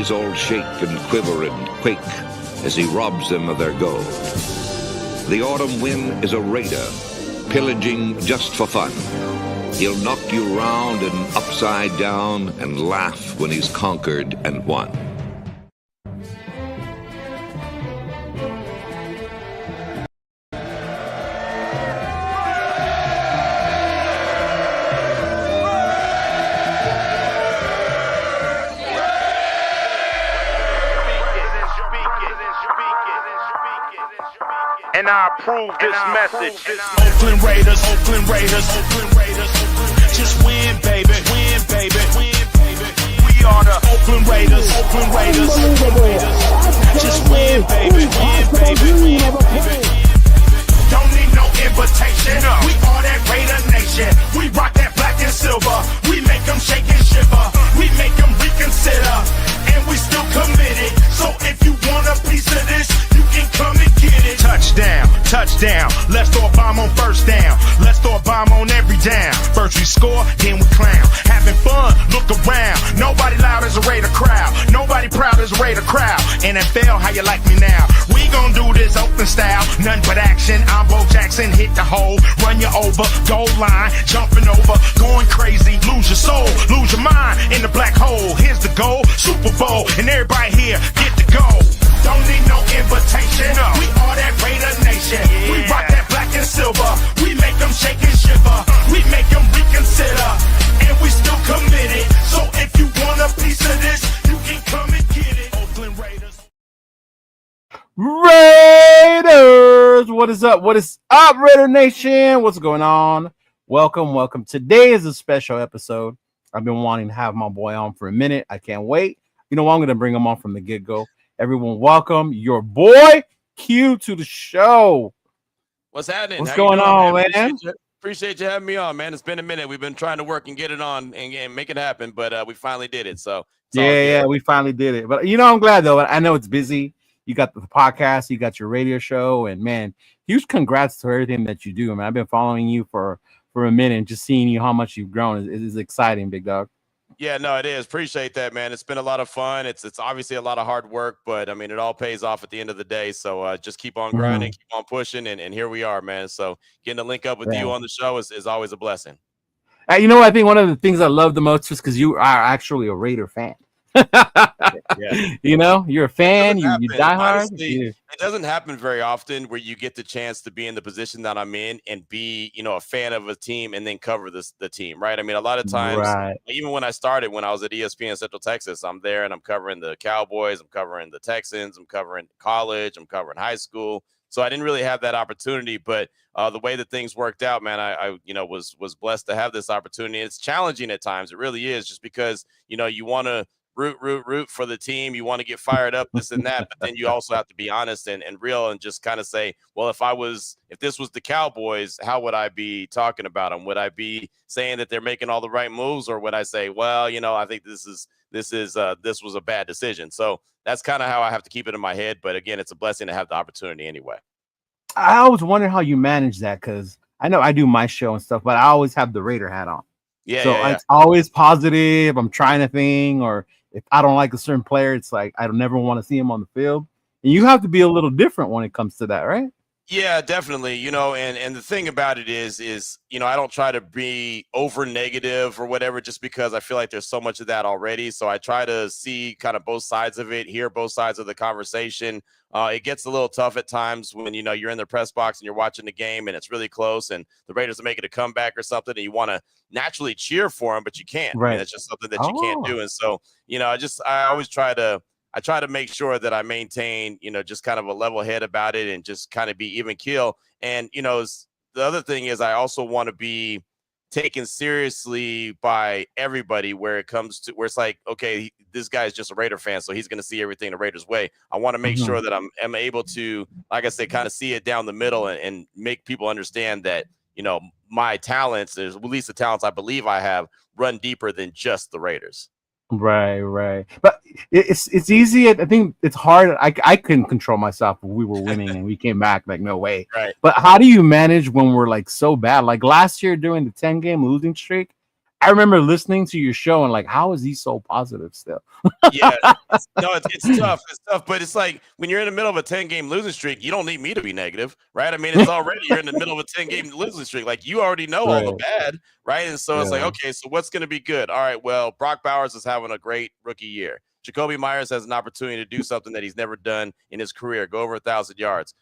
cities all shake and quiver and quake as he robs them of their gold. The autumn wind is a raider, pillaging just for fun. He'll knock you round and upside down and laugh when he's conquered and won. And I approve this message. Oakland Raiders, Oakland Raiders, Oakland Raiders. Just win, baby, win, baby, win, baby. We are the Oakland Raiders, Oakland Raiders, Oakland Raiders. Just win, baby, win, baby, win, baby. Don't need no invitation. We are that Raider Nation. We rock that black and silver. We make them shake and shiver. We make them reconsider. And we still committed. So if you want a piece of this, you can come and get it. Touchdown, touchdown. Let's throw a bomb on first down. Let's throw a bomb on every down. First we score, then we clown. Having fun, look around. Nobody loud as a Raider crowd. Nobody proud as a Raider crowd. NFL, how you like me now? We gon' do this open style. Nothing but action. I'm Bo Jackson, hit the hole. Run you over, goal line. Jumping over, going crazy. Lose your soul, lose your mind in the black hole. Here's the goal, Super Bowl. And everybody here, get the goal. Don't need no invitation. We are that Raider Nation. We rock that black and silver. We make them shake and shiver. We make them reconsider. And we still committed. So if you want a piece of this, you can come and get it. Oakland Raiders. Raiders! What is up? What is up, Raider Nation? What's going on? Welcome, welcome. Today is a special episode. I've been wanting to have my boy on for a minute. I can't wait. You know what? I'm going to bring him on from the get-go. Everyone, welcome your boy Q to the show. What's happening? What's going on, man? Appreciate you having me on, man. It's been a minute. We've been trying to work and get it on and make it happen, but we finally did it. So yeah, we finally did it. But I'm glad though. I know it's busy. You got the podcast, you got your radio show, and man, huge congrats to everything that you do, man. I've been following you for a minute, and just seeing you how much you've grown is exciting, big dog. Yeah, no, it is. Appreciate that, man. It's been a lot of fun. It's obviously a lot of hard work, but I mean, it all pays off at the end of the day. So just keep on grinding, keep on pushing, and here we are, man. So getting to link up with you on the show is always a blessing. You know, I think one of the things I love the most is because you are actually a Raider fan. Yeah. You know, you're a fan, you die hard. Honestly, it doesn't happen very often where you get the chance to be in the position that I'm in and be, a fan of a team and then cover the team, right? I mean, a lot of times, even when I started, when I was at ESPN Central Texas, I'm there and I'm covering the Cowboys, I'm covering the Texans, I'm covering college, I'm covering high school. So I didn't really have that opportunity, but the way that things worked out, man, I was blessed to have this opportunity. It's challenging at times. It really is, just because, you want to root for the team. You want to get fired up, this and that, but then you also have to be honest and real and just kind of say, well, if this was the Cowboys, how would I be talking about them? Would I be saying that they're making all the right moves, or would I say, well, I think this was a bad decision? So that's kind of how I have to keep it in my head. But again, it's a blessing to have the opportunity anyway. I always wonder how you manage that, because I know I do my show and stuff, but I always have the Raider hat on. It's always positive. I'm trying a thing, or if I don't like a certain player, it's like I don't never want to see him on the field. And you have to be a little different when it comes to that, right? Yeah, definitely. And the thing about it is, I don't try to be over negative or whatever, just because I feel like there's so much of that already. So I try to see kind of both sides of it, hear both sides of the conversation. It gets a little tough at times when, you're in the press box and you're watching the game and it's really close and the Raiders are making a comeback or something, and you want to naturally cheer for them, but you can't. Right. I mean, it's just something that you can't do. And so, I always try to make sure that I maintain, just kind of a level head about it and just kind of be even keel. And, the other thing is, I also want to be taken seriously by everybody where it's like, okay, this guy's just a Raider fan, so he's going to see everything the Raiders way. I want to make sure that I'm able to, like I said, kind of see it down the middle and make people understand that, my talents, at least the talents I believe I have, run deeper than just the Raiders. Right. But it's easy. I think it's hard. I couldn't control myself when we were winning and we came back. Like, no way. Right. But how do you manage when we're like so bad? Like last year during the 10-game losing streak, I remember listening to your show and like, how is he so positive still? Yeah, it's tough. It's tough, but it's like when you're in the middle of a 10-game losing streak, you don't need me to be negative, right? I mean, it's already you're in the middle of a 10-game losing streak. Like you already know all the bad, right? And so it's like, okay, so what's going to be good? All right, well, Brock Bowers is having a great rookie year. Jacoby Myers has an opportunity to do something that he's never done in his career, go over 1,000 yards.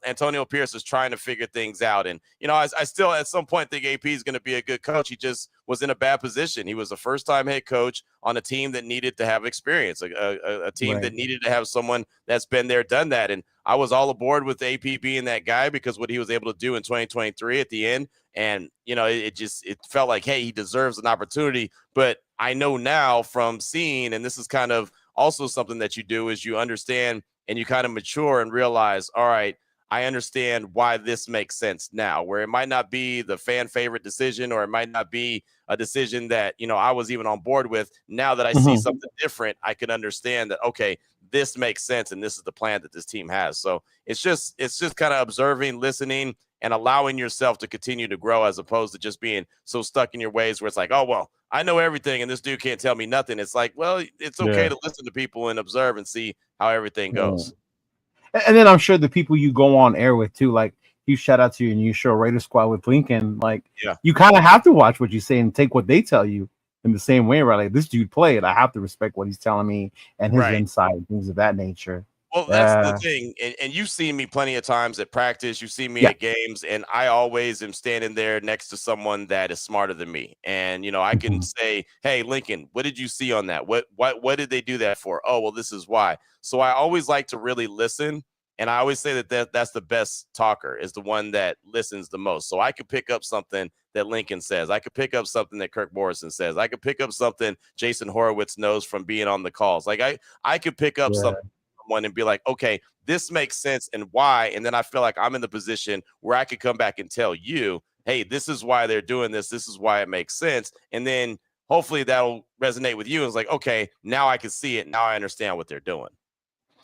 Antonio Pierce is trying to figure things out. And, I still at some point think AP is going to be a good coach. He just was in a bad position. He was a first-time head coach on a team that needed to have experience, a team that needed to have someone that's been there, done that. And I was all aboard with AP being that guy because what he was able to do in 2023 at the end. And, it felt like, hey, he deserves an opportunity. But I know now from seeing, and this is kind of also something that you do, is you understand and you kind of mature and realize, all right, I understand why this makes sense now, where it might not be the fan favorite decision, or it might not be a decision that, I was even on board with. Now that I see something different, I can understand that, okay, this makes sense. And this is the plan that this team has. So it's just kind of observing, listening, and allowing yourself to continue to grow, as opposed to just being so stuck in your ways where it's like, oh, well, I know everything and this dude can't tell me nothing. It's like, well, it's okay to listen to people and observe and see how everything goes. And then I'm sure the people you go on air with too, like you shout out to you and you show Raider Squad with Lincoln, like you kind of have to watch what you say and take what they tell you in the same way, right? Like this dude played, I have to respect what he's telling me and his insight and things of that nature. Well, that's the thing. And you've seen me plenty of times at practice. You've seen me at games, and I always am standing there next to someone that is smarter than me. And, I can say, hey, Lincoln, what did you see on that? What did they do that for? Oh, well, this is why. So I always like to really listen. And I always say that's the best talker, is the one that listens the most. So I could pick up something that Lincoln says. I could pick up something that Kirk Morrison says. I could pick up something Jason Horowitz knows from being on the calls. Like I could pick up something one and be like, okay, this makes sense and why. And then I feel like I'm in the position where I could come back and tell you, hey, this is why they're doing this. This is why it makes sense. And then hopefully that'll resonate with you. It's like, okay, now I can see it. Now I understand what they're doing.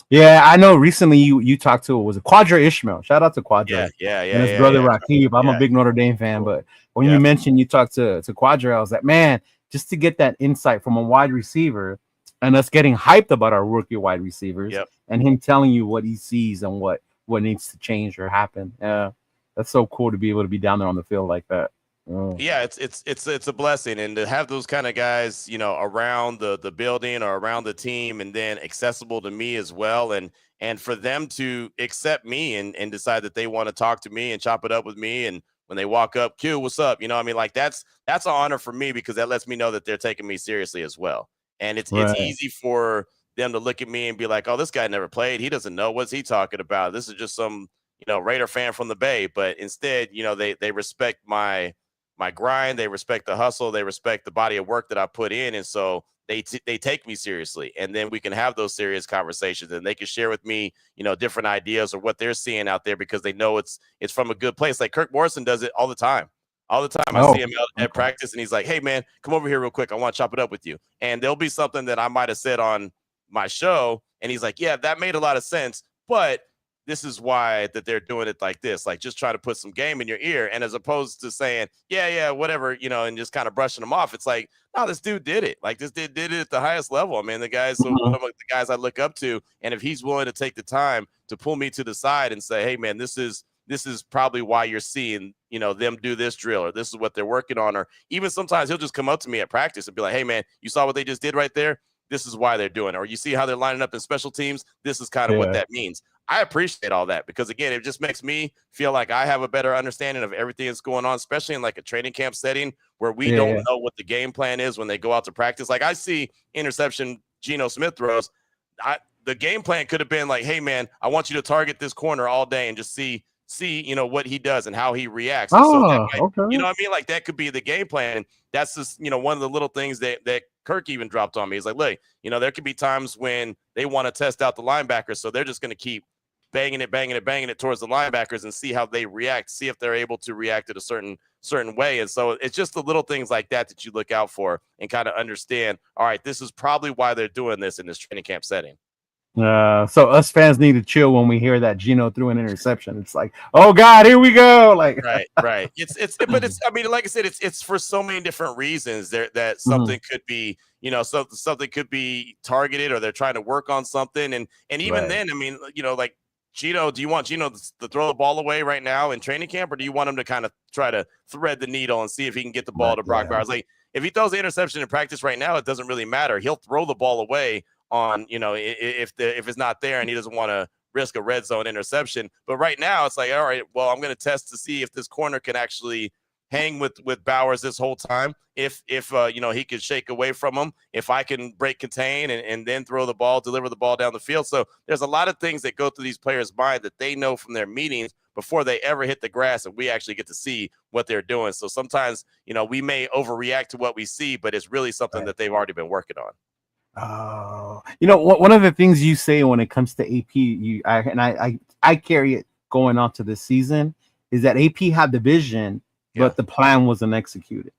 Yeah, I know recently you talked to, was it Quadra Ishmael? Shout out to Quadra. Yeah. And his brother Rakib. I'm a big Notre Dame fan, but when you mentioned you talked to Quadra, I was like, man, just to get that insight from a wide receiver and us getting hyped about our rookie wide receivers and him telling you what he sees and what needs to change or happen. Yeah, that's so cool to be able to be down there on the field like that. Yeah, it's a blessing, and to have those kind of guys, around the building or around the team, and then accessible to me as well, and for them to accept me and decide that they want to talk to me and chop it up with me, and when they walk up, Q, what's up? I mean, like that's an honor for me, because that lets me know that they're taking me seriously as well. And it's easy for them to look at me and be like, oh, this guy never played. He doesn't know. What's he talking about? This is just some, Raider fan from the Bay. But instead, they respect my grind. They respect the hustle. They respect the body of work that I put in. And so they take me seriously. And then we can have those serious conversations, and they can share with me, different ideas or what they're seeing out there, because they know it's from a good place. Like Kirk Morrison does it all the time. I see him out at practice, and he's like, hey, man, come over here real quick. I want to chop it up with you. And there'll be something that I might have said on my show, and he's like, yeah, that made a lot of sense, but this is why that they're doing it like this, like just try to put some game in your ear. And as opposed to saying, yeah, whatever, and just kind of brushing them off. It's like, no, this dude did it. Like this dude did it at the highest level. I mean, the guy's one of the guys I look up to. And if he's willing to take the time to pull me to the side and say, hey, man, this is probably why you're seeing, them do this drill, or this is what they're working on. Or even sometimes he'll just come up to me at practice and be like, hey, man, you saw what they just did right there? This is why they're doing it. Or you see how they're lining up in special teams? This is kind of what that means. I appreciate all that, because, again, it just makes me feel like I have a better understanding of everything that's going on, especially in like a training camp setting where we don't know what the game plan is when they go out to practice. Like I see interception Geno Smith throws. The game plan could have been like, hey, man, I want you to target this corner all day and just see, what he does and how he reacts. Okay. You know what I mean? Like that could be the game plan. And that's just, one of the little things that Kirk even dropped on me. He's like, look, there could be times when they want to test out the linebackers. So they're just going to keep banging it towards the linebackers and see how they react, see if they're able to react in a certain way. And so it's just the little things like that you look out for and kind of understand, all right, this is probably why they're doing this in this training camp setting. So us fans need to chill when we hear that Geno threw an interception. It's like, oh God, here we go. Like, right. But it's. I mean, like I said, it's for so many different reasons. There that something could be, something could be targeted, or they're trying to work on something, and even then, I mean, like Geno, do you want Geno to throw the ball away right now in training camp, or do you want him to kind of try to thread the needle and see if he can get the ball to Brock Bowers? Like, if he throws the interception in practice right now, it doesn't really matter. He'll throw the ball away on, if it's not there and he doesn't want to risk a red zone interception. But right now it's like, all right, well, I'm going to test to see if this corner can actually hang with Bowers this whole time. If he could shake away from him, if I can break contain and then throw the ball, deliver the ball down the field. So there's a lot of things that go through these players' mind that they know from their meetings before they ever hit the grass, and we actually get to see what they're doing. So sometimes, we may overreact to what we see, but it's really something that they've already been working on. Oh, one of the things you say when it comes to AP, I carry it going on to this season, is that AP had the vision, but the plan wasn't executed.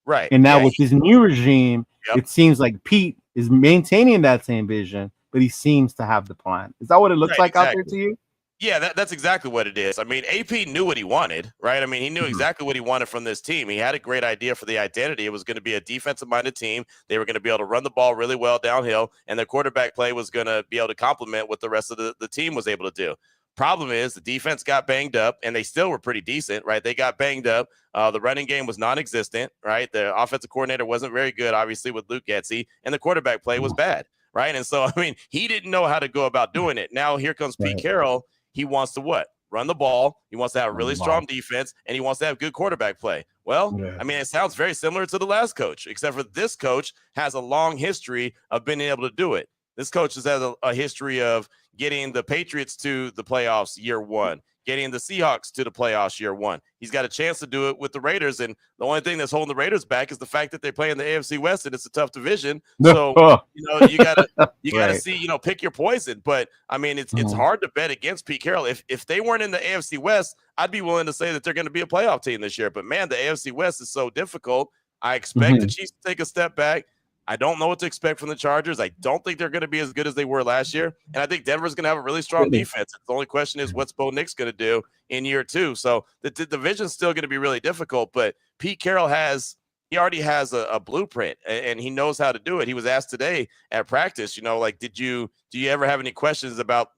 Right. And now with this new regime, it seems like Pete is maintaining that same vision, but he seems to have the plan. Is that what it looks like out there to you? Yeah, that's exactly what it is. I mean, AP knew what he wanted, right? I mean, he knew exactly what he wanted from this team. He had a great idea for the identity. It was going to be a defensive-minded team. They were going to be able to run the ball really well downhill, and their quarterback play was going to be able to complement what the rest of the team was able to do. Problem is the defense got banged up, and they still were pretty decent, right? They got banged up. The running game was non-existent, right? The offensive coordinator wasn't very good, obviously, with Luke Getsy, and the quarterback play was bad, right? And so, I mean, he didn't know how to go about doing it. Now here comes Pete Carroll. He wants to what? Run the ball. He wants to have a really strong defense, and he wants to have good quarterback play. Well, I mean, it sounds very similar to the last coach, except for this coach has a long history of being able to do it. This coach has had a history of getting the Patriots to the playoffs year one, getting the Seahawks to the playoffs year one. He's got a chance to do it with the Raiders, and the only thing that's holding the Raiders back is the fact that they play in the AFC West, and it's a tough division. So, you gotta see, pick your poison. But I mean, it's hard to bet against Pete Carroll. If they weren't in the AFC West, I'd be willing to say that they're going to be a playoff team this year. But man, the AFC West is so difficult. I expect the Chiefs to take a step back. I don't know what to expect from the Chargers. I don't think they're going to be as good as they were last year. And I think Denver's going to have a really strong defense. The only question is what's Bo Nix going to do in year two. So the division's still going to be really difficult. But Pete Carroll already has a blueprint, and he knows how to do it. He was asked today at practice, do you ever have any questions about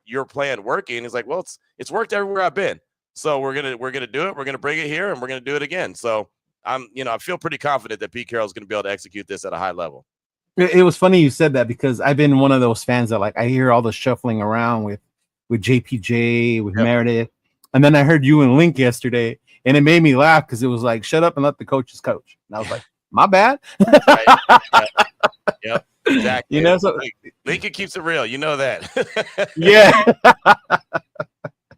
your plan working? He's like, well, it's worked everywhere I've been. So we're going to do it. We're going to bring it here, and we're going to do it again. So I feel pretty confident that Pete Carroll is going to be able to execute this at a high level. It was funny you said that, because I've been one of those fans that, like, I hear all the shuffling around with JPJ, with Meredith. And then I heard you and Link yesterday, and it made me laugh because it was like, shut up and let the coaches coach. And I was like, my bad. Yep. Exactly. So Lincoln keeps it real. You know that. Yeah.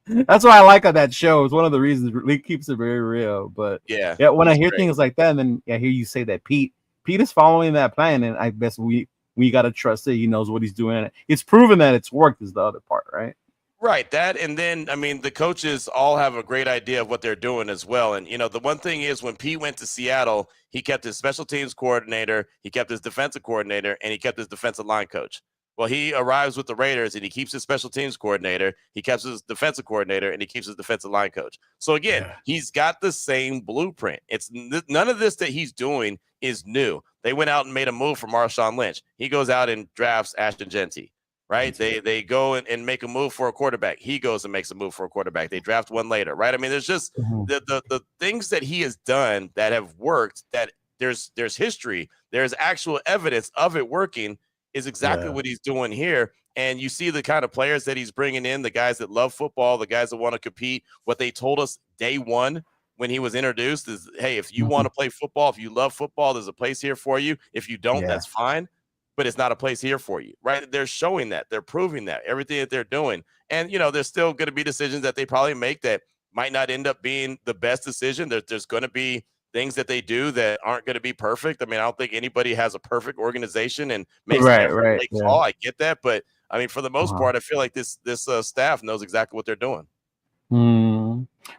That's why I like that show. It's one of the reasons it keeps it very real. But when I hear things like that, and then I hear you say that Pete is following that plan, and I guess we got to trust it. He knows what he's doing. It's proven that it's worked is the other part, right? Right. That, and then, I mean, the coaches all have a great idea of what they're doing as well. And, the one thing is, when Pete went to Seattle, he kept his special teams coordinator, he kept his defensive coordinator, and he kept his defensive line coach. Well, he arrives with the Raiders, and he keeps his special teams coordinator, he keeps his defensive coordinator, and he keeps his defensive line coach. So again, he's got the same blueprint. It's none of this that he's doing is new. They went out and made a move for Marshawn Lynch. He goes out and drafts Ashton Genty, right? They go and make a move for a quarterback. He goes and makes a move for a quarterback. They draft one later, right? I mean, there's just the things that he has done that have worked, that there's history, there's actual evidence of it working, is exactly what he's doing here. And you see the kind of players that he's bringing in, the guys that love football, the guys that want to compete. What they told us day one when he was introduced is, hey, if you want to play football, if you love football, there's a place here for you. If you don't, that's fine, but it's not a place here for you, right? They're showing that. They're proving that, everything that they're doing. And, there's still going to be decisions that they probably make that might not end up being the best decision. There's going to be things that they do that aren't going to be perfect. I mean, I don't think anybody has a perfect organization and makes call. I get that, but I mean, for the most part, I feel like this staff knows exactly what they're doing.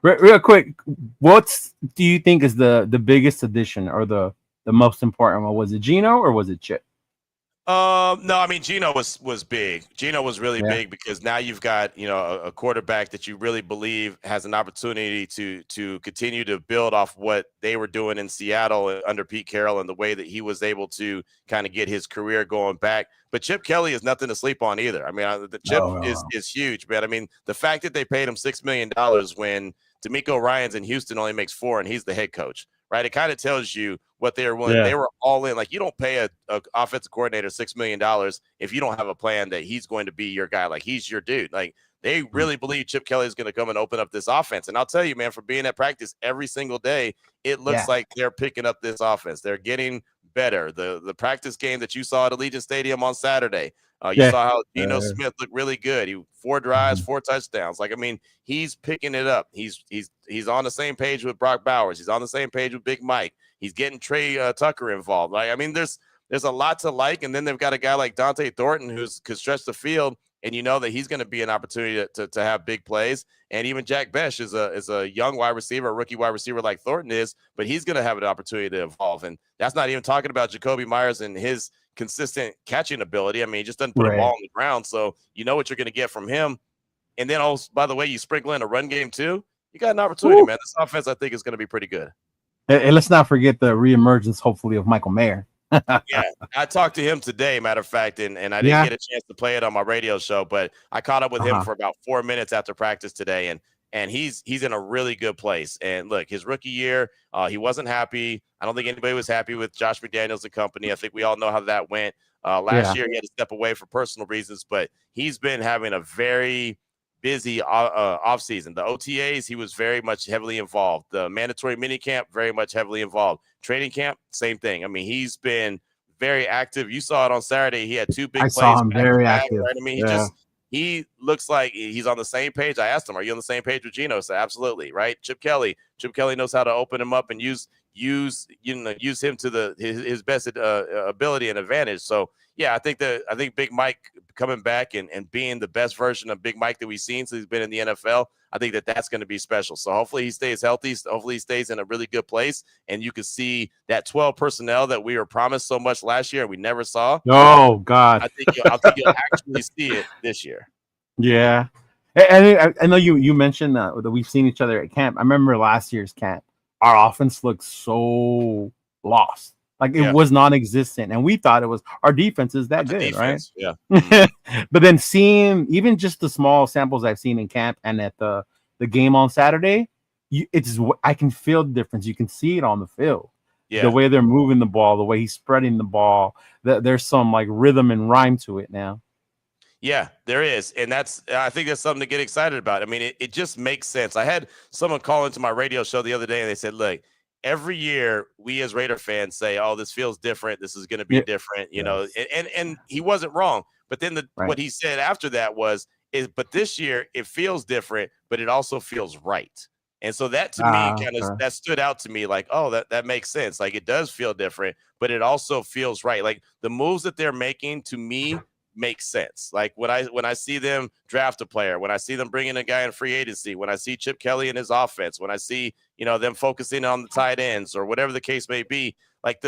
Real quick, what do you think is the biggest addition or the most important one? Was it Geno or was it Chip? No, I mean Geno was big. Geno was really big because now you've got a quarterback that you really believe has an opportunity to continue to build off what they were doing in Seattle under Pete Carroll and the way that he was able to kind of get his career going back. But Chip Kelly is nothing to sleep on either. I mean, the Chip is huge, man. I mean, the fact that they paid him $6 million when DeMeco Ryans in Houston only makes $4 million and he's the head coach. Right, it kind of tells you what they were willing. They were all in. Like, you don't pay a offensive coordinator $6 million if you don't have a plan that he's going to be your guy. Like, he's your dude. Like, they really believe Chip Kelly is going to come and open up this offense. And I'll tell you, man, for being at practice every single day, it looks like they're picking up this offense. They're getting better. The practice game that you saw at Allegiant Stadium on Saturday, you saw how Geno Smith looked really good. He 4 drives, 4 touchdowns. Like, I mean, he's picking it up. He's on the same page with Brock Bowers. He's on the same page with Big Mike. He's getting Trey Tucker involved. Like, I mean, there's a lot to like. And then they've got a guy like Dante Thornton who could stretch the field, and you know that he's going to be an opportunity to have big plays. And even Jack Besh is a young wide receiver, a rookie wide receiver like Thornton is, but he's going to have an opportunity to evolve. And that's not even talking about Jacoby Myers and his consistent catching ability. I mean, he just doesn't put a ball on the ground, so you know what you're going to get from him. And then, also, by the way, you sprinkle in a run game too. You got an opportunity, man. This offense, I think, is going to be pretty good. And let's not forget the reemergence, hopefully, of Michael Mayer. Yeah, I talked to him today, matter of fact, and I didn't get a chance to play it on my radio show, but I caught up with him for about 4 minutes after practice today, and he's in a really good place. And look, his rookie year, he wasn't happy. I don't think anybody was happy with Josh McDaniels and company. I think we all know how that went. Last year, he had to step away for personal reasons, but he's been having a very busy offseason. The OTAs, he was very much heavily involved. The mandatory minicamp, very much heavily involved. Training camp, same thing. I mean, he's been very active. You saw it on Saturday. He had 2 big plays. I saw him very active. Right? I mean, he looks like he's on the same page. I asked him, are you on the same page with Geno? So absolutely, right? Chip Kelly knows how to open him up and use him to his best ability and advantage. So yeah, I think Big Mike coming back and being the best version of Big Mike that we've seen since he's been in the NFL, I think that's going to be special. So hopefully he stays healthy. Hopefully he stays in a really good place, and you can see that 12 personnel that we were promised so much last year and we never saw. Oh God, I think you'll actually see it this year. Yeah, and I know you mentioned that we've seen each other at camp. I remember last year's camp. Our offense looked so lost. Like it was non-existent, and we thought it was. Our defense is that good, defense, right? Yeah. But then seeing even just the small samples I've seen in camp and at the game on Saturday, I can feel the difference. You can see it on the field. Yeah. The way they're moving the ball, the way he's spreading the ball. There's some like rhythm and rhyme to it now. Yeah, there is. And I think that's something to get excited about. I mean, it just makes sense. I had someone call into my radio show the other day and they said, look, every year we as Raider fans say, oh, this feels different. This is going to be different, you know, and he wasn't wrong. But then what he said after that but this year it feels different, but it also feels right. And so that to me that stood out to me like, oh, that makes sense. Like it does feel different, but it also feels right. Like the moves that they're making to me makes sense. Like when I see them draft a player, when I see them bring in a guy in free agency, when I see Chip Kelly in his offense, when I see, them focusing on the tight ends or whatever the case may be, like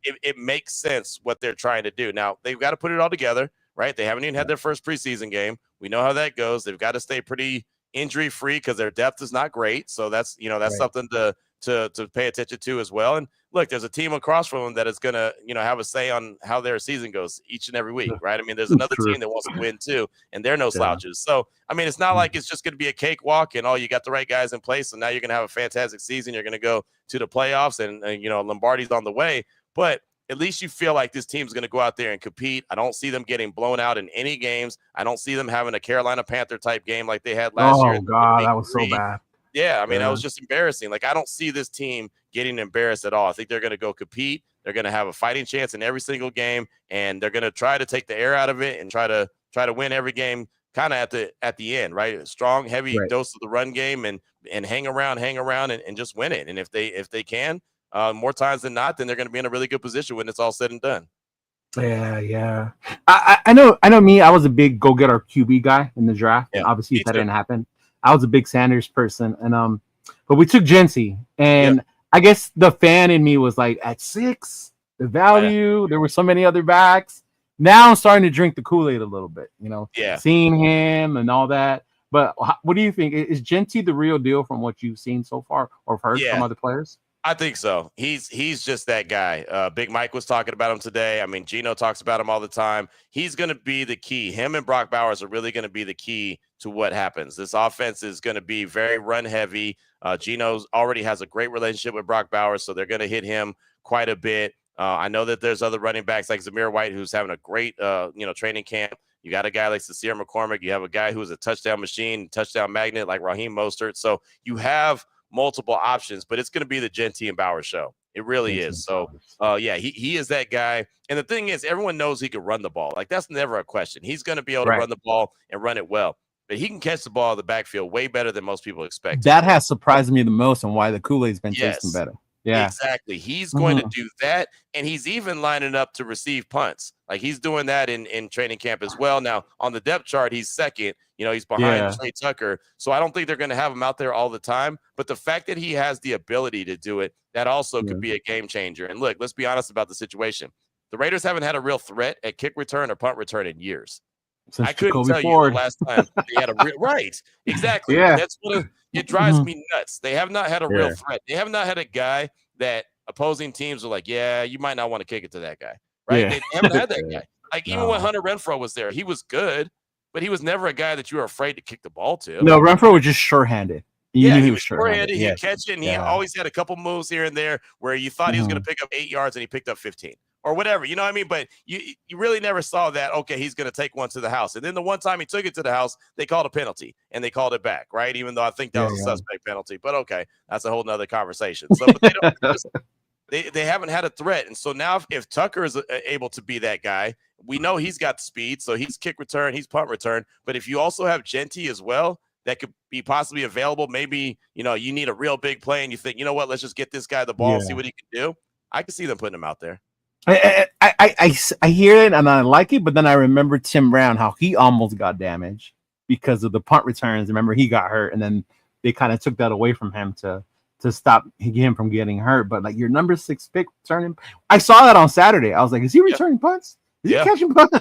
it makes sense what they're trying to do. Now they've got to put it all together, right? They haven't even had their first preseason game. We know how that goes. They've got to stay pretty injury free because their depth is not great. So that's something to pay attention to as well. And look, there's a team across from them that is going to, have a say on how their season goes each and every week, right? I mean, there's another team that wants to win too, and they're no slouches. So, I mean, it's not like it's just going to be a cakewalk and, you got the right guys in place, and now you're going to have a fantastic season. You're going to go to the playoffs, and Lombardi's on the way. But at least you feel like this team's going to go out there and compete. I don't see them getting blown out in any games. I don't see them having a Carolina Panther type game like they had last year. Oh, God, that was so bad. Yeah, I mean, that was just embarrassing. Like, I don't see this team getting embarrassed at all. I think they're going to go compete. They're going to have a fighting chance in every single game, and they're going to try to take the air out of it and try to win every game kind of at the end, right? A strong, heavy dose of the run game and hang around and just win it. And if they can, more times than not, then they're going to be in a really good position when it's all said and done. Yeah. I know me. I was a big go get our QB guy in the draft. Yeah, obviously, that didn't happen. I was a big Sanders person, and but we took Jency, and I guess the fan in me was like, at 6, the value. There were so many other backs, now I'm starting to drink the Kool-Aid a little bit, Yeah. seeing him and all that. But what do you think? Is Genty the real deal from what you've seen so far or heard from other players? I think so. He's just that guy. Big Mike was talking about him today. I mean, Gino talks about him all the time. He's going to be the key. Him and Brock Bowers are really going to be the key to what happens. This offense is going to be very run heavy. Gino already has a great relationship with Brock Bowers, so they're going to hit him quite a bit. I know that there's other running backs like Zamir White, who's having a great, training camp. You got a guy like Sincere McCormick. You have a guy who's a touchdown machine, touchdown magnet like Raheem Mostert. So you have multiple options, but it's going to be the Genty and Bowers show. It really is. So, he is that guy. And the thing is, everyone knows he can run the ball. Like, that's never a question. He's going to be able to run the ball and run it well. But he can catch the ball in the backfield way better than most people expect. That has surprised me the most and why the Kool-Aid's been tasting better. Yeah, exactly. He's going to do that, and he's even lining up to receive punts. Like, he's doing that in training camp as well. Now, on the depth chart, he's second. He's behind Trey Tucker. So I don't think they're going to have him out there all the time. But the fact that he has the ability to do it, that also could be a game changer. And look, let's be honest about the situation. The Raiders haven't had a real threat at kick return or punt return in years. Since I couldn't Jacoby tell Ford. you the last time they had a right. Exactly. Yeah. That's what it drives me nuts. They have not had a real threat. They have not had a guy that opposing teams are like, yeah, you might not want to kick it to that guy. Right. Yeah. They haven't had that guy. Like, even when Hunter Renfrow was there, he was good, but he was never a guy that you were afraid to kick the ball to. No, Renfrow was just sure-handed. You knew he was sure-handed. Yes. He'd catch it, and he always had a couple moves here and there where you thought he was going to pick up 8 yards, and he picked up 15 or whatever. You know what I mean? But you really never saw that, okay, he's going to take one to the house. And then the one time he took it to the house, they called a penalty, and they called it back, right? Even though I think that was a suspect penalty. But, okay, that's a whole nother conversation. So, but they don't they haven't had a threat. And so now if Tucker is able to be that guy, we know he's got speed. So he's kick return, he's punt return. But if you also have Genty as well, that could be possibly available. Maybe, you need a real big play and you think, you know what, let's just get this guy the ball and see what he can do. I can see them putting him out there. I hear it and I like it, but then I remember Tim Brown, how he almost got damaged because of the punt returns. Remember, he got hurt and then they kind of took that away from him to stop him from getting hurt. But like your number 6 pick returning, I saw that on Saturday. I was like, is he returning punts? Is he catching punts?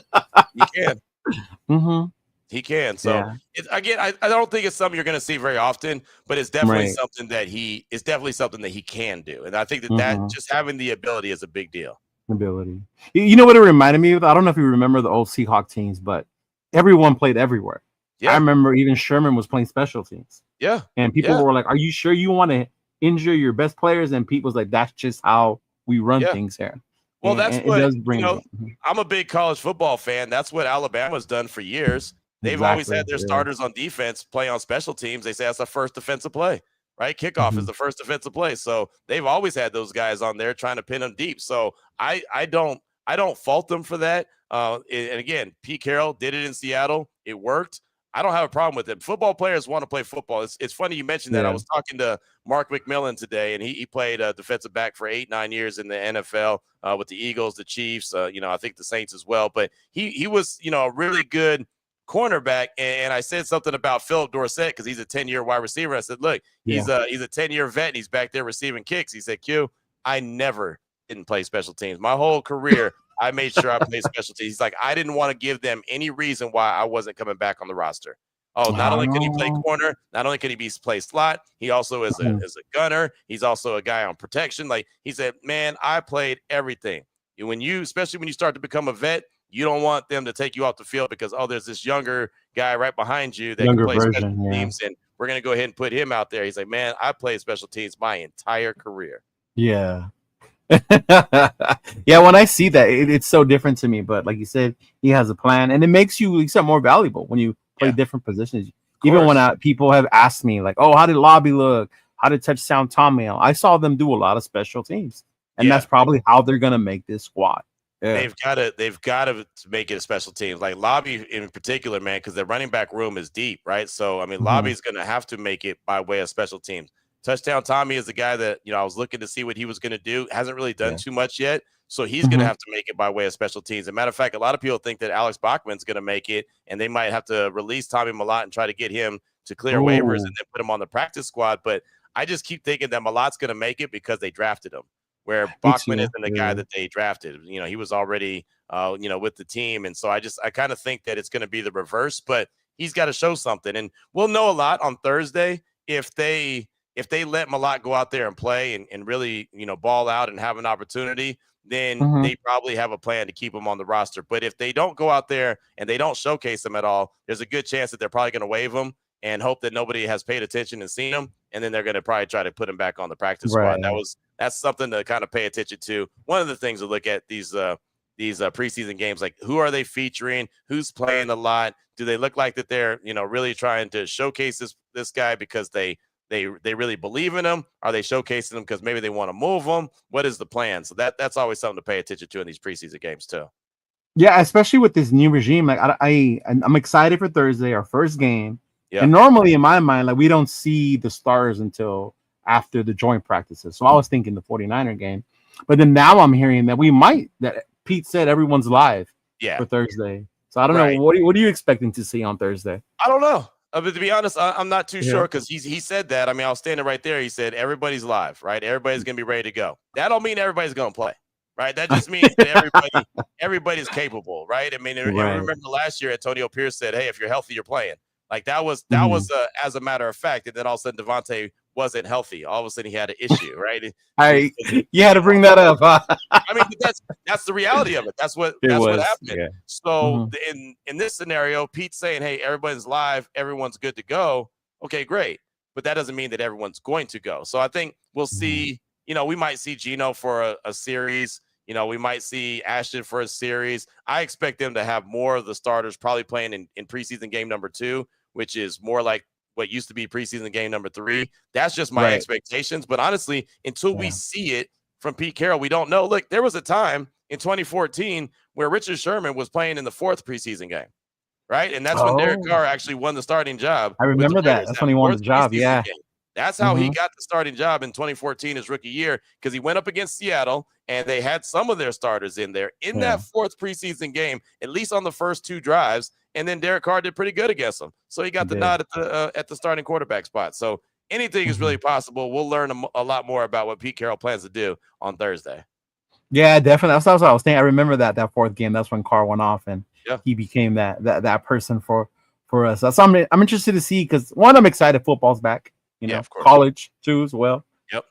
He can. He can. So again, I don't think it's something you're going to see very often, but it's definitely something that he can do. And I think that just having the ability is a big deal. Ability. You know what it reminded me of? I don't know if you remember the old Seahawk teams, but everyone played everywhere. Yeah. I remember even Sherman was playing special teams. Yeah. And people were like, are you sure you want to injure your best players? And people was like, that's just how we run things here. Well, that's what, I'm a big college football fan. That's what Alabama's done for years. They've always had their starters on defense play on special teams. They say that's the first defensive play, right? Kickoff is the first defensive play. So they've always had those guys on there trying to pin them deep. So I don't fault them for that. And again, Pete Carroll did it in Seattle. It worked. I don't have a problem with it. Football players want to play football. It's funny you mentioned that. I was talking to Mark McMillan today, and he played defensive back for 8-9 years in the NFL with the Eagles, the Chiefs, I think the Saints as well. But he was, a really good cornerback. And I said something about Philip Dorsett because he's a 10-year wide receiver. I said, look, he's a 10-year vet, and he's back there receiving kicks. He said, Q, I never didn't play special teams. My whole career, I made sure I played special teams. He's like, I didn't want to give them any reason why I wasn't coming back on the roster. Oh, not only can he play corner, not only can he play slot, he also is a gunner. He's also a guy on protection. Like he said, man, I played everything. Especially when you start to become a vet, you don't want them to take you off the field because, there's this younger guy right behind you that can play special teams, and we're going to go ahead and put him out there. He's like, man, I played special teams my entire career. Yeah. When I see that, it's so different to me. But like you said, he has a plan, and it makes you more valuable when you play different positions. Even when people have asked me, like, "Oh, how did Lobby look? How did Touchdown Tommy?" I saw them do a lot of special teams, and that's probably how they're gonna make this squad. Yeah. They've got to make it a special team, like Lobby in particular, man, because their running back room is deep, right? So I mean, Lobby's gonna have to make it by way of special teams. Touchdown Tommy is the guy that, I was looking to see what he was going to do. Hasn't really done too much yet. So he's going to have to make it by way of special teams. As a matter of fact, a lot of people think that Alex Bachman's going to make it, and they might have to release Tommy Malott and try to get him to clear waivers and then put him on the practice squad. But I just keep thinking that Malott's going to make it because they drafted him. where Me Bachman too. isn't the guy that they drafted. You know, he was already, with the team. And so I kind of think that it's going to be the reverse, but he's got to show something. And we'll know a lot on Thursday if they let Malott go out there and play and really, ball out and have an opportunity, then they probably have a plan to keep him on the roster. But if they don't go out there and they don't showcase him at all, there's a good chance that they're probably going to waive him and hope that nobody has paid attention and seen him. And then they're going to probably try to put him back on the practice squad. That's something to kind of pay attention to. One of the things to look at these preseason games, like who are they featuring? Who's playing a lot? Do they look like that they're, really trying to showcase this guy because they really believe in him? Are they showcasing him because maybe they want to move him? What is the plan? So that's always something to pay attention to in these preseason games too. Yeah, especially with this new regime. Like I'm excited for Thursday, our first game. Yeah. And normally in my mind, like we don't see the stars until after the joint practices. So I was thinking the 49er game. But then now I'm hearing that Pete said everyone's live for Thursday. So I don't know. What are you expecting to see on Thursday? I don't know. But to be honest, I'm not too sure because he said that. I mean, I was standing right there. He said everybody's live, right? Everybody's going to be ready to go. That don't mean everybody's going to play, right? That just means that everybody's capable, right? I mean, I remember last year, Antonio Pierce said, hey, if you're healthy, you're playing. Like that was as a matter of fact. And then all of a sudden, Devontae wasn't healthy. All of a sudden, he had an issue, right? You had to bring that up. Huh? I mean, that's the reality of it. That's what happened. Yeah. So in this scenario, Pete's saying, "Hey, everybody's live, everyone's good to go." Okay, great, but that doesn't mean that everyone's going to go. So I think we'll see. We might see Gino for a series. We might see Ashton for a series. I expect them to have more of the starters probably playing in preseason game number 2, which is more like what used to be preseason game number 3. That's just my expectations. But honestly, until we see it from Pete Carroll, we don't know. Look, there was a time in 2014 where Richard Sherman was playing in the 4th preseason game, right? And that's when Derek Carr actually won the starting job. I remember that. That's when he won the job. Yeah. Game. That's how he got the starting job in 2014, his rookie year, because he went up against Seattle, and they had some of their starters in there in that 4th preseason game, at least on the first 2 drives. And then Derek Carr did pretty good against them. So he got the nod at the starting quarterback spot. So anything is really possible. We'll learn a lot more about what Pete Carroll plans to do on Thursday. Yeah, definitely. That's what I was thinking. I remember that 4th game. That's when Carr went off, and he became that person for us. So I'm interested to see because, one, I'm excited football's back. Of course. College too as well. Yep.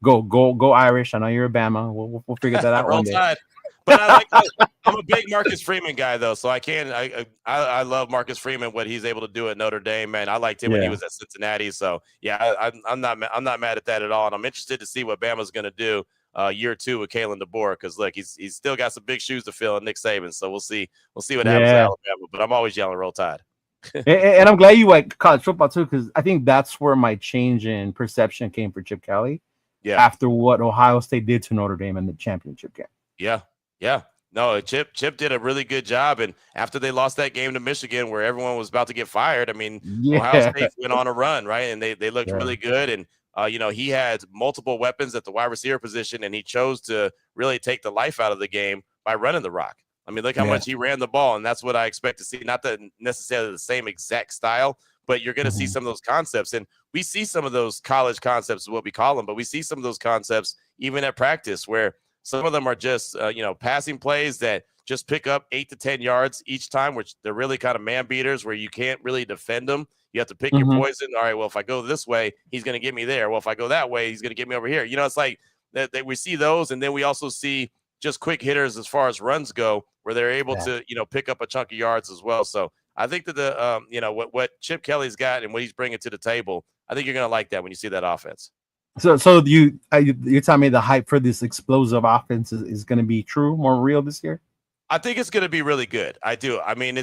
Go Irish. I know you're a Bama. We'll figure that out one day. But I'm a big Marcus Freeman guy though, so I love Marcus Freeman, what he's able to do at Notre Dame, man. I liked him when he was at Cincinnati. So I'm not mad at that at all, and I'm interested to see what Bama's going to do year 2 with Kalen DeBoer because look, he's still got some big shoes to fill in Nick Saban. So we'll see what happens at Alabama. But I'm always yelling Roll Tide. And I'm glad you like college football too, because I think that's where my change in perception came for Chip Kelly. Yeah. After what Ohio State did to Notre Dame in the championship game. Yeah. No, Chip did a really good job, and after they lost that game to Michigan, where everyone was about to get fired, I mean, Ohio State went on a run, right? And they looked really good, and he had multiple weapons at the wide receiver position, and he chose to really take the life out of the game by running the rock. I mean, look how much he ran the ball, and that's what I expect to see. Not that necessarily the same exact style, but you're going to see some of those concepts. And we see some of those college concepts is what we call them, but we see some of those concepts even at practice where some of them are just, passing plays that just pick up 8 to 10 yards each time, which they're really kind of man beaters where you can't really defend them. You have to pick your poison. All right, well, if I go this way, he's going to get me there. Well, if I go that way, he's going to get me over here. It's like that we see those, and then we also see just quick hitters as far as runs go, where they're able to, pick up a chunk of yards as well. So I think that the, what Chip Kelly's got and what he's bringing to the table, I think you're going to like that when you see that offense. So you're telling me the hype for this explosive offense is going to be true, more real this year? I think it's going to be really good. I do. I mean,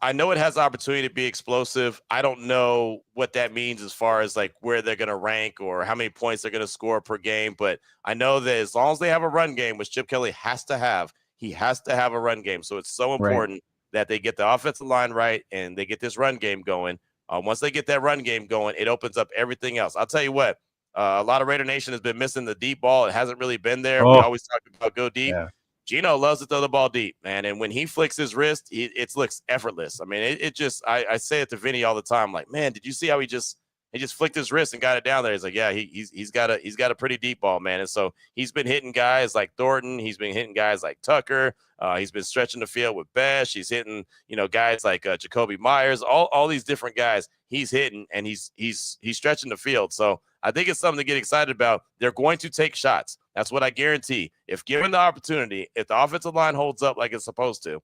I know it has the opportunity to be explosive. I don't know what that means as far as like where they're going to rank or how many points they're going to score per game. But I know that as long as they have a run game, which Chip Kelly has to have, he has to have a run game. So it's so important that they get the offensive line right and they get this run game going. Once they get that run game going, it opens up everything else. I'll tell you what, a lot of Raider Nation has been missing the deep ball. It hasn't really been there. We always talk about go deep. Yeah. Gino loves to throw the ball deep, man. And when he flicks his wrist, it looks effortless. I mean, it just, I say it to Vinny all the time, like, man, did you see how he just He just flicked his wrist and got it down there. He's like, yeah, he's got a pretty deep ball, man. And so he's been hitting guys like Thornton. He's been hitting guys like Tucker. He's been stretching the field with Besh. He's hitting, guys like Jacoby Myers. All these different guys he's hitting, and he's stretching the field. So I think it's something to get excited about. They're going to take shots. That's what I guarantee. If given the opportunity, if the offensive line holds up like it's supposed to,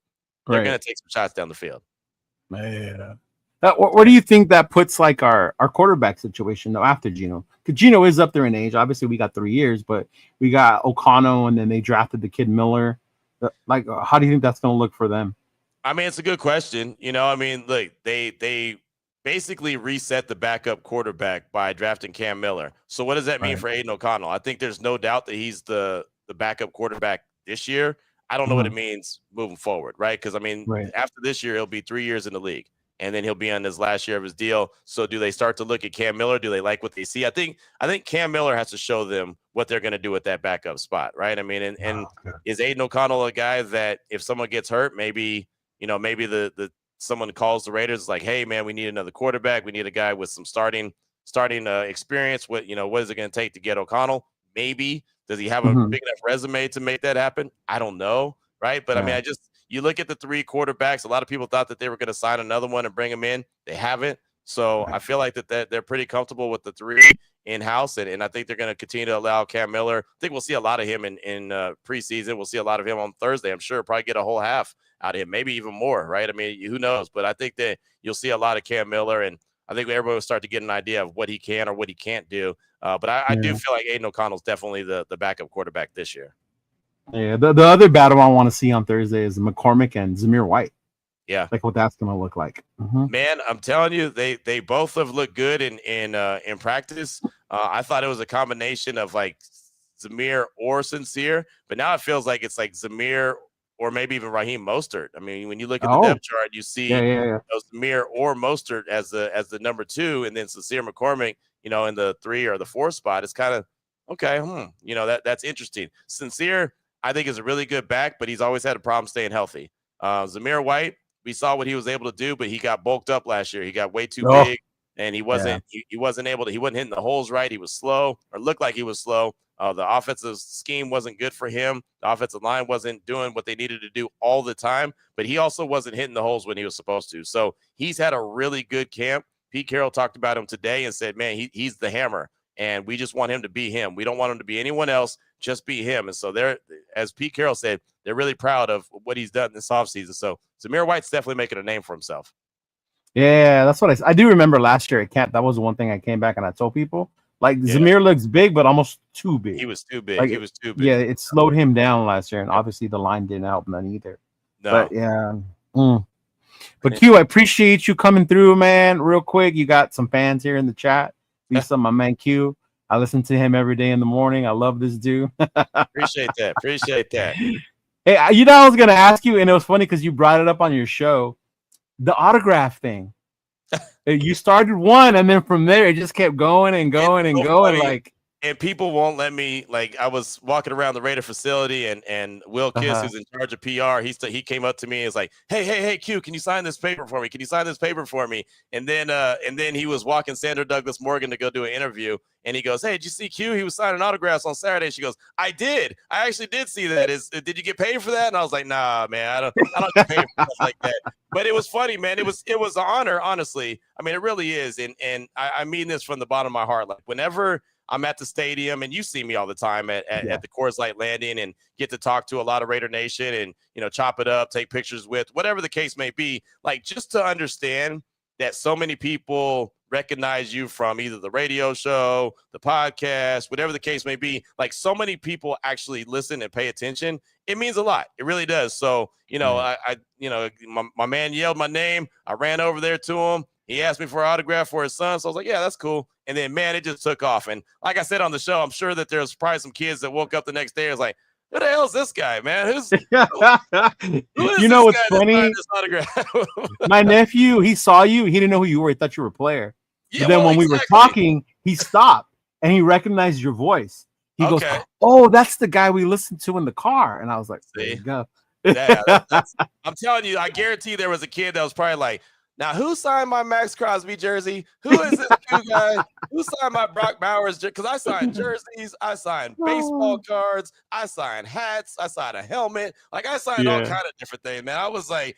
they're going to take some shots down the field. Man. Where do you think that puts like our quarterback situation though after Geno? Because Geno is up there in age. Obviously, we got 3 years, but we got O'Connell, and then they drafted the kid Miller. Like, how do you think that's going to look for them? I mean, it's a good question. Look, they basically reset the backup quarterback by drafting Cam Miller. So what does that mean for Aiden O'Connell? I think there's no doubt that he's the backup quarterback this year. I don't know what it means moving forward, right? Because, after this year, he'll be 3 years in the league, and then he'll be on his last year of his deal. So do they start to look at Cam Miller? Do they like what they see? I think Cam Miller has to show them what they're going to do with that backup spot, right? Is Aiden O'Connell a guy that if someone gets hurt, maybe the someone calls the Raiders like, hey, man, we need another quarterback. We need a guy with some starting experience. What is it going to take to get O'Connell? Maybe. Does he have a big enough resume to make that happen? I don't know, right? But you look at the 3 quarterbacks. A lot of people thought that they were going to sign another one and bring him in. They haven't. So I feel like that they're pretty comfortable with the 3 in-house, and I think they're going to continue to allow Cam Miller. I think we'll see a lot of him in preseason. We'll see a lot of him on Thursday. I'm sure probably get a whole half out of him, maybe even more, right? Who knows? But I think that you'll see a lot of Cam Miller, and I think everybody will start to get an idea of what he can or what he can't do. But I do feel like Aiden O'Connell's definitely the backup quarterback this year. Yeah, the other battle I want to see on Thursday is McCormick and Zamir White. Yeah, like what that's going to look like. Man, I'm telling you, they both have looked good in practice. I thought it was a combination of like Zamir or Sincere, but now it feels like it's like Zamir or maybe even Raheem Mostert. When you look at the depth chart, you see Zamir or Mostert as the number 2, and then Sincere McCormick, in the 3 or the 4 spot. It's kind of okay. That's interesting. Sincere, I think, is a really good back, but he's always had a problem staying healthy. Zamir White, we saw what he was able to do, but he got bulked up last year. He got way too big, and he wasn't able to. He wasn't hitting the holes right. He was slow, or looked like he was slow. The offensive scheme wasn't good for him. The offensive line wasn't doing what they needed to do all the time, but he also wasn't hitting the holes when he was supposed to. So he's had a really good camp. Pete Carroll talked about him today and said, man, he's the hammer, and we just want him to be him. We don't want him to be anyone else, just be him. And so they're, as Pete Carroll said, they're really proud of what he's done this offseason. So Zamir White's definitely making a name for himself. Yeah, that's what I do remember last year at camp. That was one thing I came back and I told people. Like, Zamir looks big, but almost too big. He was too big. Like, he was too big. Yeah, it slowed him down last year, and obviously the line didn't help none either. No. But, yeah. But, Q, I appreciate you coming through, man. Real quick, you got some fans here in the chat. Lisa, my man Q. I listen to him every day in the morning. I love this dude. Appreciate that. Hey, I was going to ask you, and it was funny because you brought it up on your show, the autograph thing. You started one, and then from there, it just kept going and going and going. Like, and people won't let me. Like, I was walking around the Raider facility, and Will Kiss, who's in charge of PR, he came up to me and was like, "Hey, Q, can you sign this paper for me? Can you sign this paper for me?" And then he was walking Sandra Douglas Morgan to go do an interview, and he goes, "Hey, did you see Q? He was signing autographs on Saturday." She goes, "I did. I actually did see that. Did you get paid for that?" And I was like, "Nah, man, I don't get paid for stuff like that." But it was funny, man. It was an honor, honestly. It really is, and I mean this from the bottom of my heart. Like, whenever I'm at the stadium, and you see me all the time at the Coors Light Landing, and get to talk to a lot of Raider Nation and chop it up, take pictures with, whatever the case may be. Like, just to understand that so many people recognize you from either the radio show, the podcast, whatever the case may be. Like, so many people actually listen and pay attention. It means a lot. It really does. So, my man yelled my name. I ran over there to him. He asked me for an autograph for his son. So I was like, yeah, that's cool. And then, man, it just took off. And like I said on the show, I'm sure that there's probably some kids that woke up the next day and was like, who the hell is this guy, man? Who is what's funny? My nephew, he saw you. He didn't know who you were. He thought you were a player. Yeah, but then when we were talking, he stopped and he recognized your voice. He goes, "Oh, that's the guy we listened to in the car." And I was like, there you go. I'm telling you, I guarantee there was a kid that was probably like, Now, who signed my Max Crosby jersey? Who is this new guy? Who signed my Brock Bowers jersey? Because I signed jerseys, I signed baseball cards, I signed hats, I signed a helmet. Like, I signed all kind of different things, man. I was like,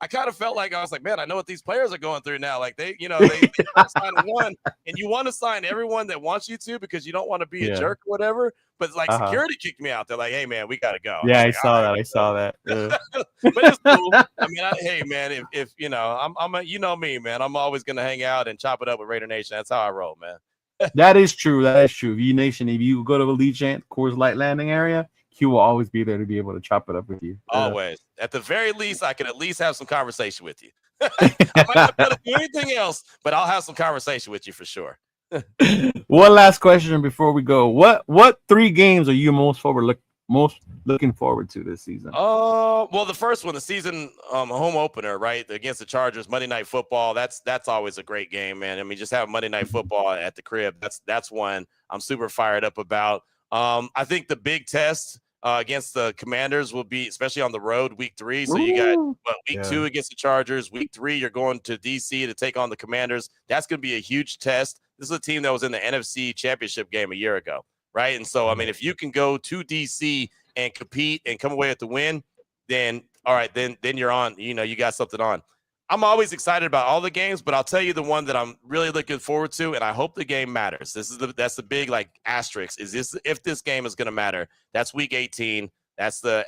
I kind of felt like I was like, man, I know what these players are going through now. Like, they sign one, and you want to sign everyone that wants you to because you don't want to be a jerk or whatever. But like security kicked me out. They're like, hey, man, we got to go. Yeah, like, I saw that. Yeah. But it's cool. I mean, hey, man, if you know, you know me, man, I'm always going to hang out and chop it up with Raider Nation. That's how I roll, man. That is true. That is true. V Nation, if you go to Allegiant, Coors Light Landing area, Q will always be there to be able to chop it up with you. Always. At the very least, I can at least have some conversation with you. I might not be able to do anything else, but I'll have some conversation with you for sure. One last question before we go. What 3 games are you most looking forward to this season? Well, the first one, the season home opener, right, against the Chargers, Monday Night Football. That's always a great game, man. I mean, just having Monday Night Football at the crib. That's one I'm super fired up about. I think the big test against the Commanders will be, especially on the road, week 3. So you got week 2 against the Chargers. Week 3, you're going to DC to take on the Commanders. That's going to be a huge test. This is a team that was in the NFC Championship game a year ago, right? And so, I mean, if you can go to DC and compete and come away with the win, then all right, then you're on. You know, you got something on. I'm always excited about all the games, but I'll tell you the one that I'm really looking forward to, and I hope the game matters. That's the big like asterisk. Is this if this game is going to matter? That's week 18. That's the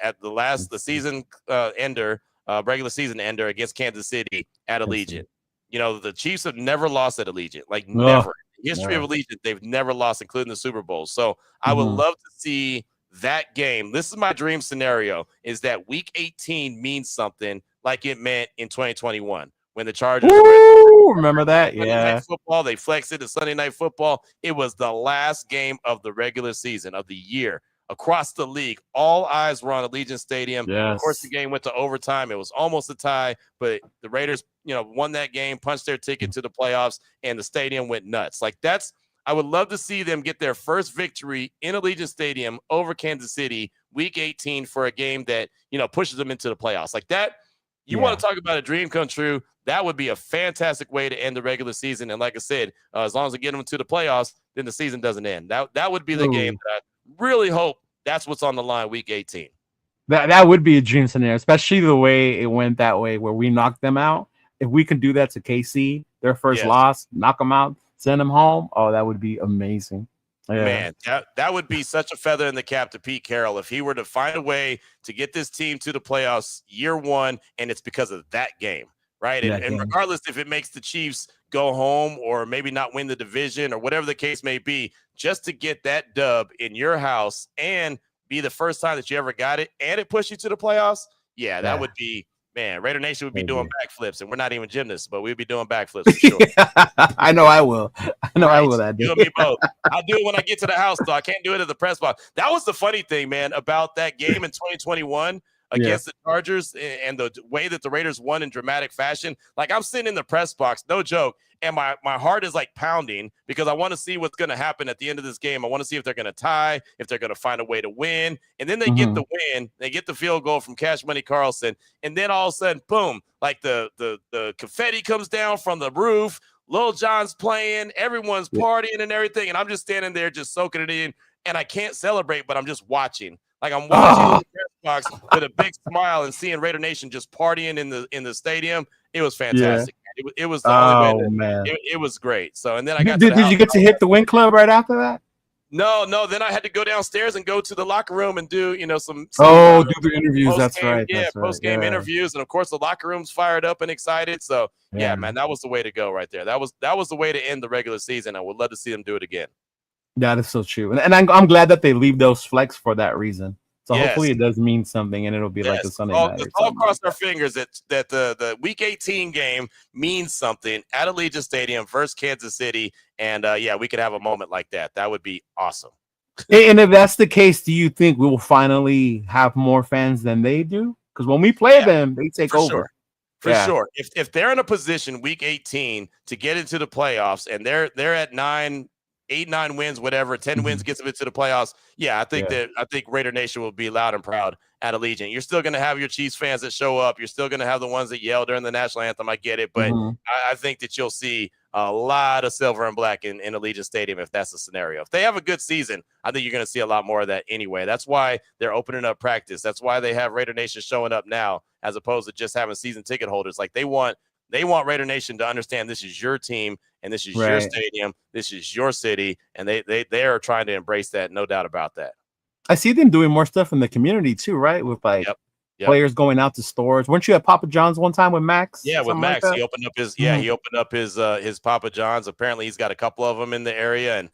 season ender, regular season ender against Kansas City at Allegiant. You know, the Chiefs have never lost at Allegiant, like never. History of Allegiant, they've never lost, including the Super Bowl. So I would love to see that game. This is my dream scenario, is that week 18 means something like it meant in 2021 when the Chargers remember that? Sunday Night Football, they flexed it to Sunday Night Football. It was the last game of the regular season of the year. Across the league, all eyes were on Allegiant Stadium. Of course, the game went to overtime. It was almost a tie, but the Raiders, won that game, punched their ticket to the playoffs, and the stadium went nuts. Like I would love to see them get their first victory in Allegiant Stadium over Kansas City, week 18, for a game that pushes them into the playoffs. Like that, you want to talk about a dream come true? That would be a fantastic way to end the regular season. And like I said, as long as they get them to the playoffs, then the season doesn't end. That would be the game that I really hope that's what's on the line week 18. That would be a dream scenario, especially the way it went that way where we knocked them out. If we can do that to KC, their first loss, knock them out, send them home, that would be amazing. Yeah. Man, that would be such a feather in the cap to Pete Carroll if he were to find a way to get this team to the playoffs year 1, and it's because of that game, right? And regardless if it makes the Chiefs go home or maybe not win the division or whatever the case may be, just to get that dub in your house and be the first time that you ever got it and it pushed you to the playoffs, that would be, man, Raider Nation would be doing backflips, and we're not even gymnasts, but we'd be doing backflips for sure. I know I will. I will. That you and me both. I'll do it when I get to the house, though. I can't do it at the press box. That was the funny thing, man, about that game in 2021 against the Chargers and the way that the Raiders won in dramatic fashion. Like, I'm sitting in the press box, no joke, and my heart is like pounding because I want to see what's going to happen at the end of this game. I want to see if they're going to tie, if they're going to find a way to win. And then they get the win. They get the field goal from Cash Money Carlson. And then all of a sudden, boom, like the confetti comes down from the roof. Lil Jon's playing. Everyone's partying and everything. And I'm just standing there just soaking it in. And I can't celebrate, but I'm just watching. Like, I'm watching the press box with a big smile and seeing Raider Nation just partying in the stadium. It was fantastic. It was the only way. Man. It was great. So, and then I got. Did you get to hit the Win Club right after that? No. Then I had to go downstairs and go to the locker room and do some do the interviews. That's right. Post game interviews, and of course the locker room's fired up and excited. So man, that was the way to go right there. That was the way to end the regular season. I would love to see them do it again. That is so true, and I'm glad that they leave those flex for that reason. So hopefully it does mean something, and it'll be like a Sunday night. Let's all cross our fingers that the Week 18 game means something at Allegiant Stadium versus Kansas City, and we could have a moment like that. That would be awesome. And if that's the case, do you think we will finally have more fans than they do? Because when we play them, they take over. For sure. If they're in a position Week 18 to get into the playoffs, and they're at 8, 9 wins, whatever, 10 wins gets them into the playoffs. I think Raider Nation will be loud and proud at Allegiant. You're still going to have your Chiefs fans that show up. You're still going to have the ones that yell during the national anthem. I get it, but I think that you'll see a lot of silver and black in Allegiant Stadium if that's the scenario. If they have a good season, I think you're going to see a lot more of that anyway. That's why they're opening up practice. That's why they have Raider Nation showing up now as opposed to just having season ticket holders. Like they want Raider Nation to understand this is your team and this is your stadium. This is your city. And they are trying to embrace that. No doubt about that. I see them doing more stuff in the community too, right? With like players going out to stores. Weren't you at Papa John's one time with Max? Yeah, with Max. Like he opened up his he opened up his Papa John's. Apparently he's got a couple of them in the area. And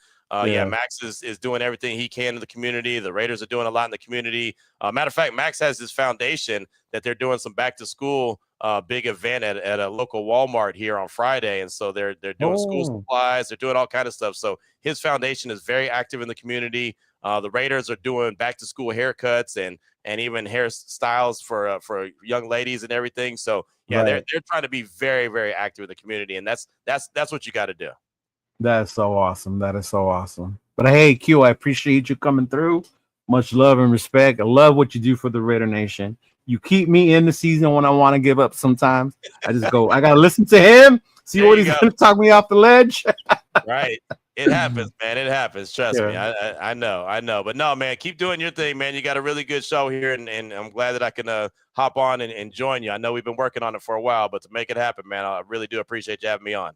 Max is doing everything he can in the community. The Raiders are doing a lot in the community. Matter of fact, Max has this foundation that they're doing some back to school big event at a local Walmart here on Friday. And so they're doing school supplies. They're doing all kind of stuff. So his foundation is very active in the community. The Raiders are doing back to school haircuts and even hairstyles for young ladies and everything. So they're trying to be very, very active in the community. And that's what you got to do. That is so awesome. That is so awesome. But hey, Q, I appreciate you coming through. Much love and respect. I love what you do for the Raider Nation. You keep me in the season when I want to give up sometimes. I just go, I got to listen to him, see what he's going to talk me off the ledge. Right. It happens, man. It happens. Trust me. I know. But no, man, keep doing your thing, man. You got a really good show here, and I'm glad that I can hop on and join you. I know we've been working on it for a while, but to make it happen, man, I really do appreciate you having me on.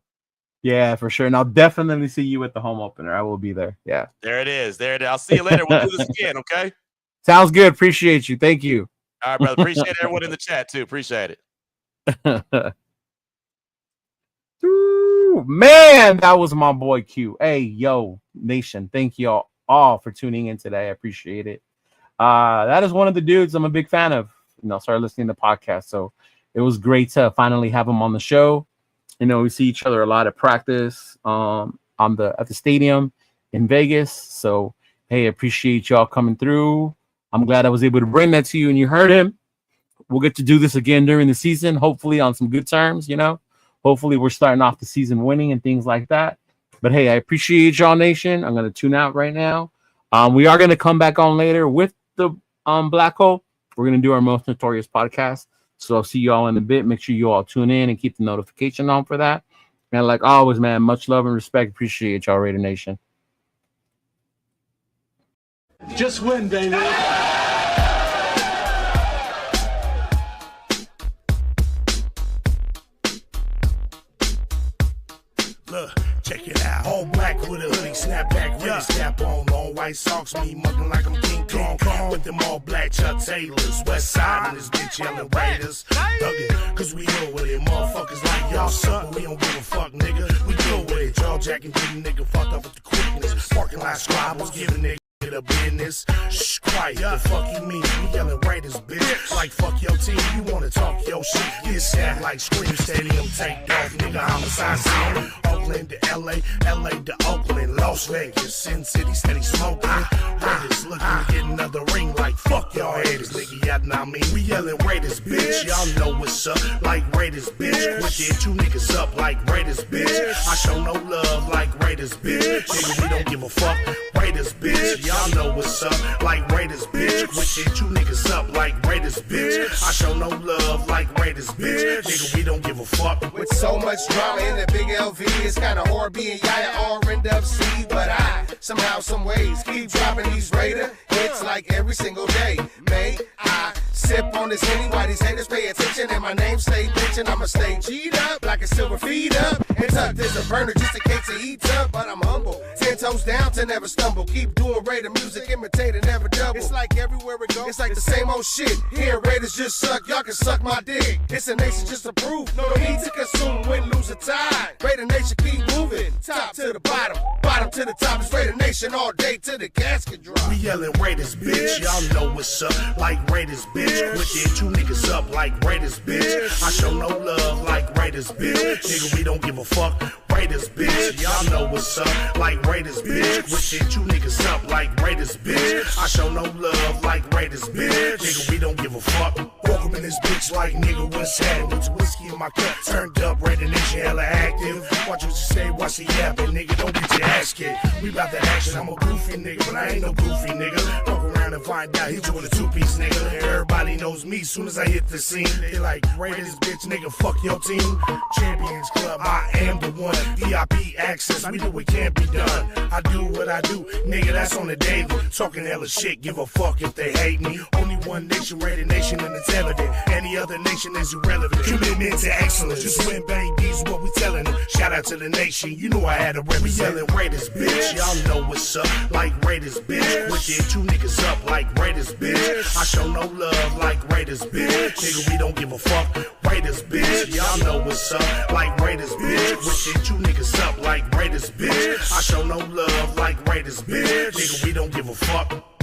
Yeah, for sure. And I'll definitely see you at the home opener. I will be there. Yeah. There it is. I'll see you later. We'll do this again, okay? Sounds good. Appreciate you. Thank you. All right, brother. Appreciate everyone in the chat, too. Appreciate it. Ooh, man, that was my boy Q. Hey, yo, Nation. Thank you all for tuning in today. I appreciate it. That is one of the dudes I'm a big fan of. Started listening to podcasts. So it was great to finally have him on the show. We see each other a lot at practice at the stadium in Vegas. So, hey, appreciate y'all coming through. I'm glad I was able to bring that to you and you heard him. We'll get to do this again during the season, hopefully on some good terms, Hopefully we're starting off the season winning and things like that. But, hey, I appreciate y'all, Nation. I'm going to tune out right now. We are going to come back on later with the Black Hole. We're going to do our Most Notorious podcast. So I'll see you all in a bit. Make sure you all tune in and keep the notification on for that. And like always, man, much love and respect. Appreciate y'all, Raider Nation. Just win, baby. Look, check it out. All black with a hoodie, snapback, with a snap on. Long white socks, me mugging like I'm King Kong. With them all black Chuck Taylors. West side and this bitch yelling Raiders. Thuggin', cause we know with it. Motherfuckers like y'all suck, but we don't give a fuck, nigga. We deal with it. Jaw jacking, getting nigga fucked up with the quickness. Parking lot squabbles, giving nigga the business. Shh, quiet. The fuck you mean? We yelling Raiders, bitch. Like fuck your team. You wanna talk your shit? Get sad like Scream Stadium. Take off, nigga. Homicide scene. Oakland to LA, LA to Oakland, Las Vegas, Sin City, steady smoking. Raiders looking to get another ring. Like fuck y'all haters, nigga. Y'all know me. We yelling Raiders, bitch. Y'all know what's up. Like Raiders, bitch. Wicked, you niggas up like Raiders, bitch. I show no love like Raiders, bitch. Nigga, we don't give a fuck. Raiders, bitch. Y'all know what's up, like Raiders, bitch. Wicked, you niggas up like Raiders, bitch. I show no love like Raiders, bitch. Nigga, we don't give a fuck. With so much drama in the big LV, it's kinda hard being Yaya or end up C. But I, somehow, some ways, keep dropping these Raider hits like every single day. May I sip on this Henny while these haters pay attention and my name stay bitchin'. I'ma stay G'd up like a silver feed up. And tucked as a burner just in case it eats up. But I'm humble, 10 toes down to never stumble. Keep doing Raider music, imitating, never double. It's like everywhere we go, it's like the same old shit. Here Raiders just suck, y'all can suck my dick. It's a nation just to prove, no need to consume, win, lose, or tie. Raider Nation keep moving, top to the bottom, bottom to the top. It's Raider Nation all day till the casket drop. We yelling Raiders, bitch. Y'all know what's up, like Raiders, bitch. Wicked, you niggas up like Raiders, bitch. I show no love like Raiders, bitch. Nigga, we don't give a fuck. Raiders, bitch. Y'all know what's up, like Raiders, bitch. Wicked, you niggas up like Raiders, bitch. I show no love like Raiders, bitch. Nigga, we don't give a fuck. Welcome in this bitch like nigga, what's happening? With whiskey in my cup, turned up, Raider Nation hella active. Watch what you say, watch the yapping, nigga. Don't get your ass kicked. We bout that action. I'm a goofy nigga, but I ain't no goofy nigga. Fuck around around and find out he's doing a two-piece, nigga. Everybody knows me soon as I hit the scene. They like, Raiders, bitch, nigga, fuck your team. Champions Club, I am the one. VIP access, we do what can't be done. I do what I do, nigga, that's on the daily. Talking hella shit, give a fuck if they hate me. Only one nation, Raider Nation, and it's evident. Any other nation is irrelevant. Commitment to excellence, just win, babies, what we telling them. Shout out to the nation, you know I had to represent. We yelling Raiders, bitch, y'all know what's up. Like Raiders, bitch, wicked two niggas up like Raiders, bitch. I show no love like Raiders, bitch. Nigga, we don't give a fuck. Raiders, bitch, y'all know what's up. Like Raiders, bitch, wicked two niggas up like Raiders, bitch. I show no love like Raiders, bitch. Nigga, we don't give a fuck.